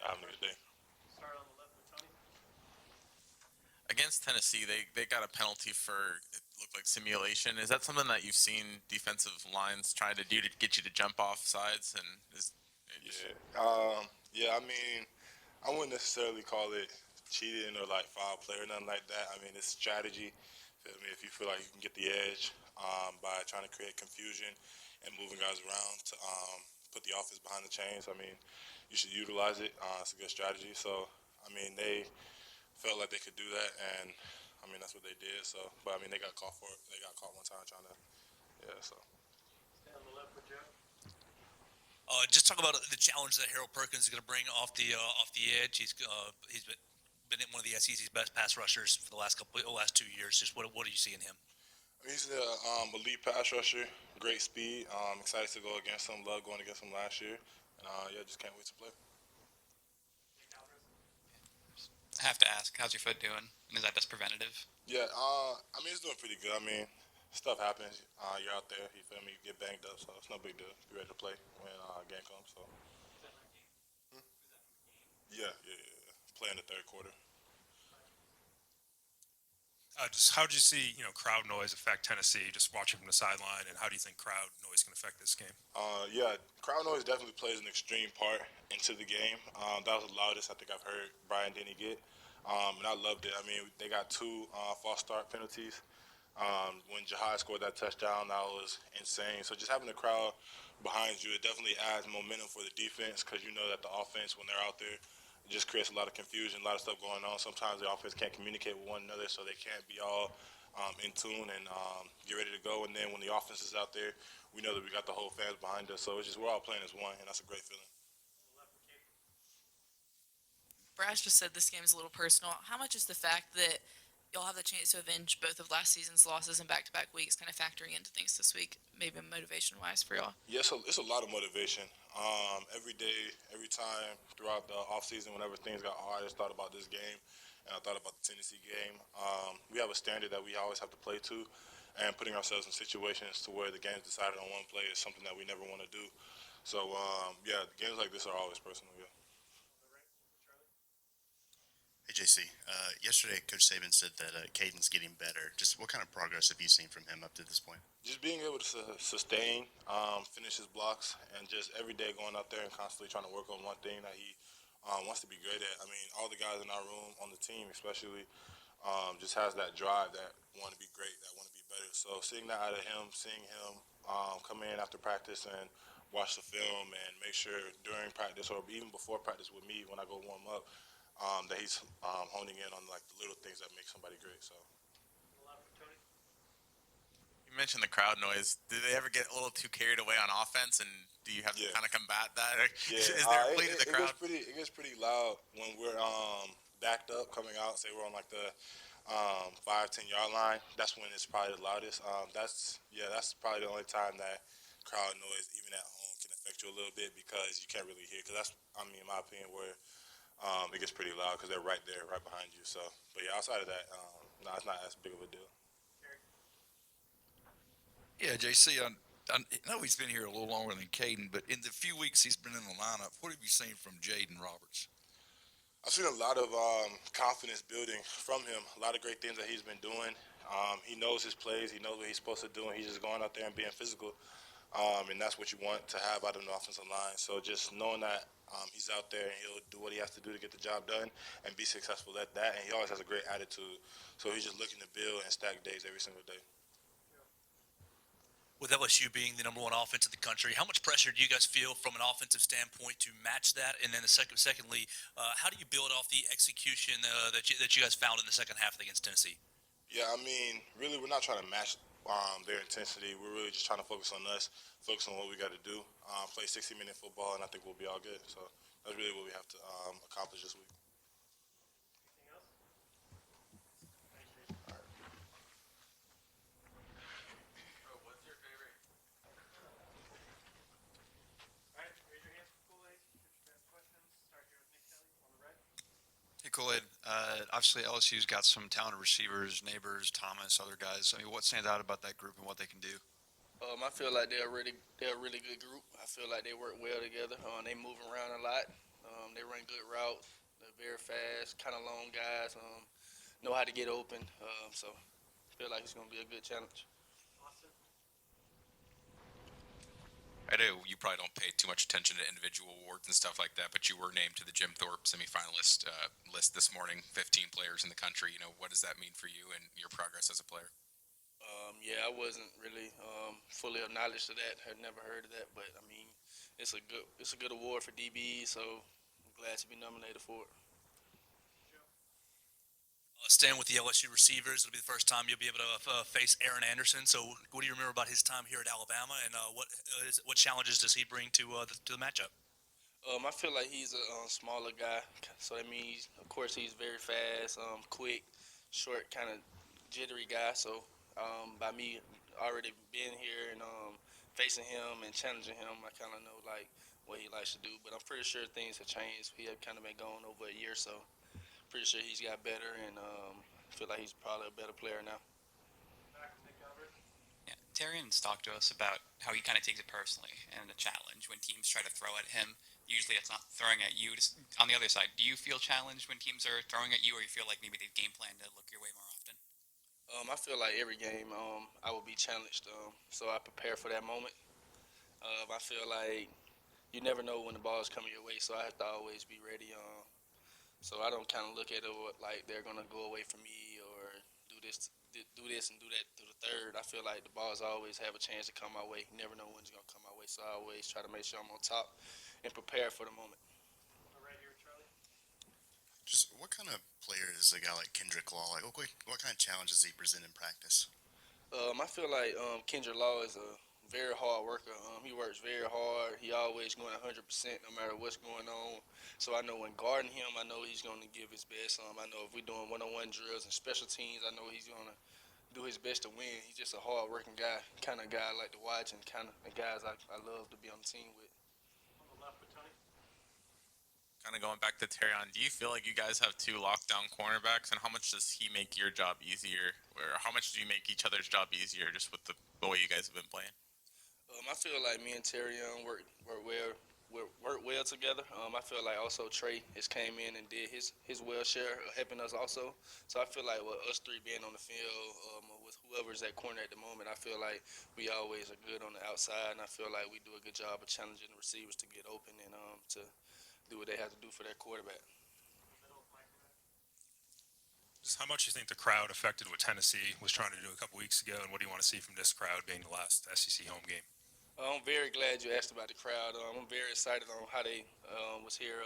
having a good day. Start on the left with Tony. Against Tennessee, they got a penalty for it looked like simulation. Is that something that you've seen defensive lines try to do to get you to jump off sides? And is it just, Yeah. Yeah. I mean, I wouldn't necessarily call it cheating or like foul play or nothing like that. I mean, it's strategy. Feel me? If you feel like you can get the edge by trying to create confusion and moving guys around to put the offense behind the chains, I mean, you should utilize it. It's a good strategy. So, I mean, they felt like they could do that, and I mean, that's what they did. So, but I mean, they got caught for it. They got caught one time trying to, yeah. So. Stay on the left with Joe. Just talk about the challenge that Harold Perkins is going to bring off the edge. He's been one of the SEC's best pass rushers for the last 2 years. Just what do you see in him? He's the elite pass rusher, great speed. Excited to go against him. Love going against him last year. And yeah, just can't wait to play. I have to ask, how's your foot doing? And is that just preventative? Yeah, I mean, it's doing pretty good. I mean, stuff happens. You're out there, you feel me? You get banged up, so it's no big deal. Be ready to play when game comes. So. Yeah. Play in the third quarter. Just how did you see crowd noise affect Tennessee? Just watching from the sideline, and how do you think crowd noise can affect this game? Yeah, crowd noise definitely plays an extreme part into the game. That was the loudest I think I've heard Brian Denny get, and I loved it. I mean, they got two false start penalties. When Jahai scored that touchdown, that was insane. So just having the crowd behind you, it definitely adds momentum for the defense because you know that the offense, when they're out there, it just creates a lot of confusion, a lot of stuff going on. Sometimes the offense can't communicate with one another, so they can't be all in tune and get ready to go. And then when the offense is out there, we know that we got the whole fans behind us. So it's just we're all playing as one, and that's a great feeling. Brash just said this game is a little personal. How much is the fact that y'all have the chance to avenge both of last season's losses in back-to-back weeks kind of factoring into things this week, maybe motivation-wise for y'all? Yeah, so it's a lot of motivation. Every day, every time throughout the offseason, whenever things got hard, I just thought about this game, and I thought about the Tennessee game. We have a standard that we always have to play to, and putting ourselves in situations to where the game's decided on one play is something that we never want to do. So, yeah, games like this are always personal, yeah. Hey JC, yesterday Coach Saban said that Caden's getting better. Just what kind of progress have you seen from him up to this point? Just being able to sustain, finish his blocks, and just every day going out there and constantly trying to work on one thing that he wants to be great at. I mean, all the guys in our room, on the team especially, just has that drive that want to be great, that want to be better. So seeing that out of him, seeing him come in after practice and watch the film and make sure during practice or even before practice with me when I go warm up, that he's honing in on like the little things that make somebody great. So. you mentioned the crowd noise. Do they ever get a little too carried away on offense, and do you have to kind of combat that? Yeah, Is there a play to the crowd? It gets pretty loud when we're backed up coming out. Say we're on like the 5-10 yard line. That's when it's probably the loudest. That's probably the only time that crowd noise, even at home, can affect you a little bit because you can't really hear. Because that's, I mean, in my opinion, where it gets pretty loud because they're right there, right behind you. So, but yeah, outside of that, no, it's not as big of a deal. Yeah, JC, I know he's been here a little longer than Caden, but in the few weeks he's been in the lineup, what have you seen from Jaden Roberts? I've seen a lot of confidence building from him. A lot of great things that he's been doing. He knows his plays. He knows what he's supposed to do, and he's just going out there and being physical. And that's what you want to have out of an offensive line. So just knowing that he's out there and he'll do what he has to do to get the job done and be successful at that. And he always has a great attitude. So he's just looking to build and stack days every single day. With LSU being the number one offense in the country, how much pressure do you guys feel from an offensive standpoint to match that? And then secondly, how do you build off the execution that you guys found in the second half against Tennessee? Yeah, I mean, really, we're not trying to match their intensity. We're really just trying to focus on us, focus on what we got to do, play 60-minute football, and I think we'll be all good. So that's really what we have to accomplish this week. Hey, Kool-Aid, obviously LSU's got some talented receivers, Neighbors, Thomas, other guys. I mean, what stands out about that group and what they can do? I feel like they're a really good group. I feel like they work well together. They move around a lot. They run good routes. They're very fast, kind of long guys. Know how to get open. So I feel like it's going to be a good challenge. Austin. I know you probably don't pay too much attention to individual awards and stuff like that, but you were named to the Jim Thorpe semifinalist list this morning. 15 players in the country. You know, what does that mean for you and your progress as a player? Yeah, I wasn't really fully acknowledged to that. Had never heard of that, but I mean, it's a good award for DBs. So I'm glad to be nominated for it. Staying with the LSU receivers, it'll be the first time you'll be able to face Aaron Anderson. So, what do you remember about his time here at Alabama, and what challenges does he bring to the matchup? I feel like he's a smaller guy, so that means, of course, he's very fast, quick, short, kind of jittery guy. So, by me already being here and facing him and challenging him, I kind of know like what he likes to do. But I'm pretty sure things have changed. We have kind of been going over a year, so pretty sure he's got better, and feel like he's probably a better player now. Back to Nick Albert. Yeah, Terrian's talked to us about how he kind of takes it personally and a challenge when teams try to throw at him. Usually it's not throwing at you. Just on the other side, do you feel challenged when teams are throwing at you, or you feel like maybe they've game planned to look your way more often? I feel like every game I will be challenged, so I prepare for that moment. I feel like you never know when the ball is coming your way, so I have to always be ready. So I don't kind of look at it like they're gonna go away from me or do this and do that through the third. I feel like the balls always have a chance to come my way. You never know when it's gonna come my way, so I always try to make sure I'm on top and prepare for the moment. Right here, Charlie. Just what kind of player is a guy like Kendrick Law? Like, what kind of challenges does he present in practice? I feel like Kendrick Law is a very hard worker. He works very hard. He always going 100% no matter what's going on. So I know when guarding him, I know he's going to give his best. I know if we're doing one-on-one drills and special teams, I know he's going to do his best to win. He's just a hard-working guy, kind of guy I like to watch, and kind of the guys I love to be on the team with. On the left with Tony. Kind of going back to Terrion, do you feel like you guys have two lockdown cornerbacks, and how much does he make your job easier, or how much do you make each other's job easier just with the way you guys have been playing? I feel like me and Terry Young work well together. I feel like also Trey has came in and did his well share of helping us also. So I feel like with us three being on the field, with whoever's at corner at the moment, I feel like we always are good on the outside, and I feel like we do a good job of challenging the receivers to get open and to do what they have to do for their quarterback. Middle of microphone. Just how much you think the crowd affected what Tennessee was trying to do a couple weeks ago, and what do you want to see from this crowd being the last SEC home game? I'm very glad you asked about the crowd. I'm very excited on how they was here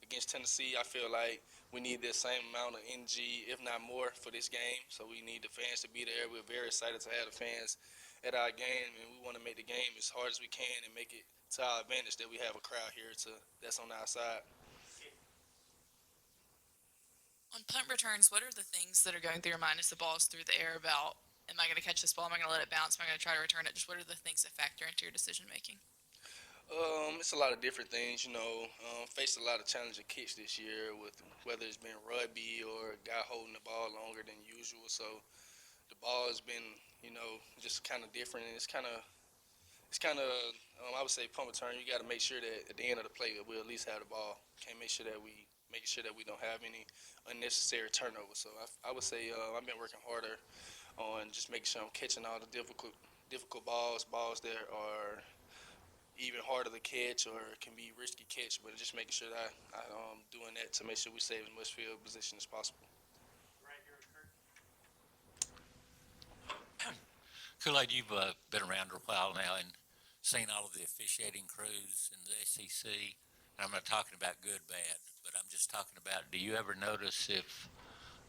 against Tennessee. I feel like we need the same amount of energy, if not more, for this game. So we need the fans to be there. We're very excited to have the fans at our game, and we want to make the game as hard as we can and make it to our advantage that we have a crowd here that's on our side. On punt returns, what are the things that are going through your mind as the ball is through the air about, am I going to catch this ball? Am I going to let it bounce? Am I going to try to return it? Just what are the things that factor into your decision making? It's a lot of different things, faced a lot of challenging kicks this year with whether it's been rugby or a guy holding the ball longer than usual. So the ball has been, just kind of different. And I would say punt return. You got to make sure that at the end of the play we'll at least have the ball. Can't make sure that we don't have any unnecessary turnovers. So I would say I've been working harder on just making sure I'm catching all the difficult balls that are even harder to catch or can be risky catch, but just making sure that I'm doing that to make sure we save as much field position as possible. Right here, Kurt. Kool-Aid, you've been around a while now and seen all of the officiating crews in the SEC. And I'm not talking about good, bad, but I'm just talking about, do you ever notice if,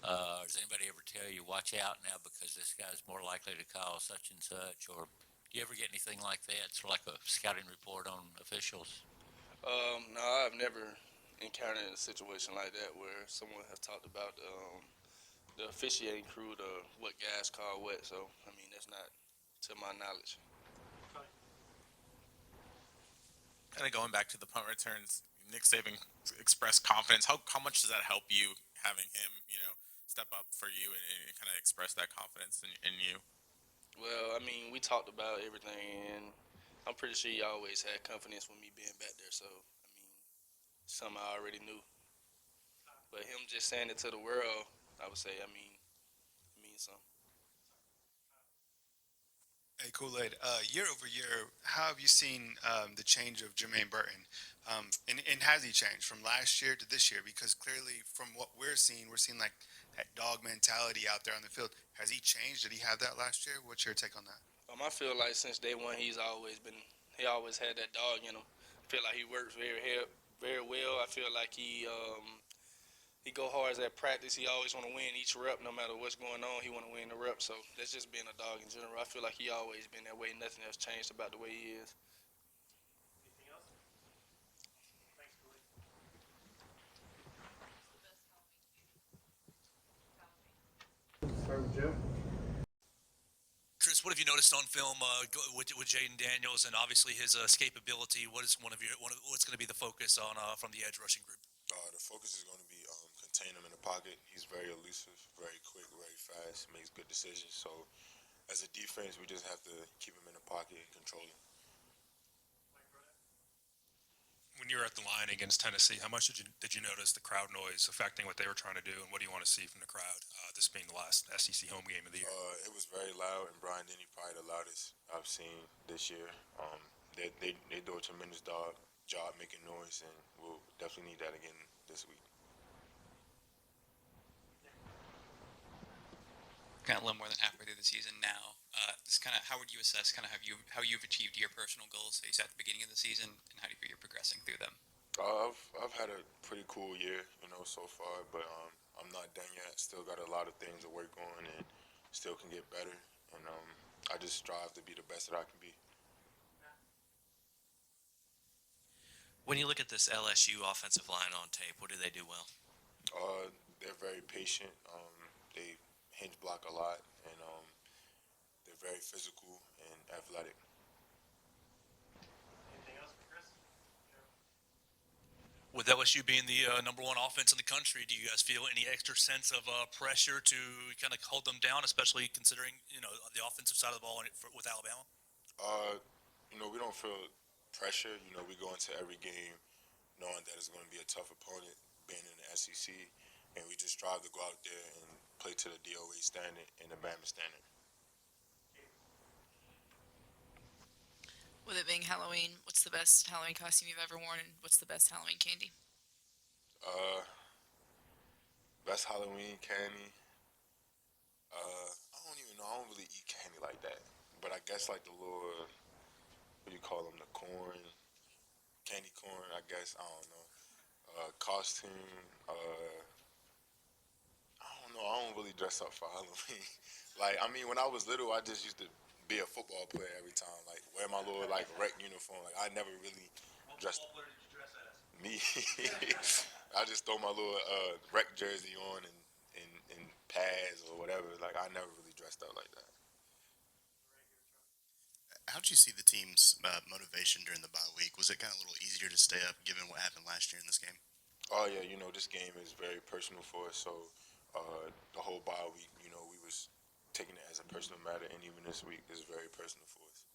does anybody ever tell you, watch out now because this guy's more likely to call such and such, or do you ever get anything like that? It's like a scouting report on officials. No, I've never encountered a situation like that where someone has talked about the officiating crew, what guys call what. So, I mean, that's not to my knowledge. Tony. Kind of going back to the punt returns, Nick Saban expressed confidence. How much does that help you having him, step up for you and kind of express that confidence in you? Well, I mean, we talked about everything, and I'm pretty sure he always had confidence with me being back there. So, I mean, something I already knew. But him just saying it to the world, I would say, it means something. Hey, Kool-Aid. Year over year, how have you seen the change of Jermaine Burton? And has he changed from last year to this year? Because clearly, from what we're seeing like that dog mentality out there on the field. Has he changed? Did he have that last year? What's your take on that? I feel like since day one, he always had that dog in him. I feel like he works very well. I feel like he go hard at practice. He always want to win each rep, no matter what's going on. He want to win the rep. So that's just being a dog in general. I feel like he always been that way. Nothing has changed about the way he is. Anything else? Thanks, Kool-Aid. Start with Joe. Chris, what have you noticed on film with Jaden Daniels and obviously his escapability? What's going to be the focus on from the edge rushing group? The focus is going to be contain him in the pocket. He's very elusive, very quick, very fast, makes good decisions. So as a defense, we just have to keep him in the pocket and control him. When you were at the line against Tennessee, how much did you notice the crowd noise affecting what they were trying to do, and what do you want to see from the crowd? This being the last SEC home game of the year. It was very loud, and Brian Denny probably the loudest I've seen this year. They do a tremendous job making noise, and we'll definitely need that again this week. Kind of a little more than halfway through the season now. Just kind of, how would you assess kind of how you've achieved your personal goals that you set at the beginning of the season, and how do you feel you're progressing through them? I've had a pretty cool year, so far, but I'm not done yet. Still got a lot of things to work on, and still can get better. And I just strive to be the best that I can be. When you look at this LSU offensive line on tape, what do they do well? They're very patient. They hinge block a lot, and they're very physical and athletic. Anything else for Chris? With LSU being the number one offense in the country, do you guys feel any extra sense of pressure to kind of hold them down, especially considering the offensive side of the ball with Alabama? We don't feel pressure. We go into every game knowing that it's going to be a tough opponent, being in the SEC, and we just strive to go out there and play to the DOA standard and the Bama standard. With it being Halloween, what's the best Halloween costume you've ever worn, and what's the best Halloween candy? Best Halloween candy. I don't even know. I don't really eat candy like that, but I guess like the little, what do you call them? The corn, candy corn. I guess I don't know. Costume. I don't know. I don't really dress up for Halloween. When I was little, I just used to be a football player every time. Like wear my little rec uniform. Like I never really dressed. What player did you dress as? Me. I just throw my little rec jersey on and pads or whatever. Like I never really dressed up like that. How did you see the team's motivation during the bye week? Was it kind of a little easier to stay up given what happened last year in this game? Oh yeah, this game is very personal for us. So the whole bye week, we was taking it as a personal matter, and even this week is very personal for us.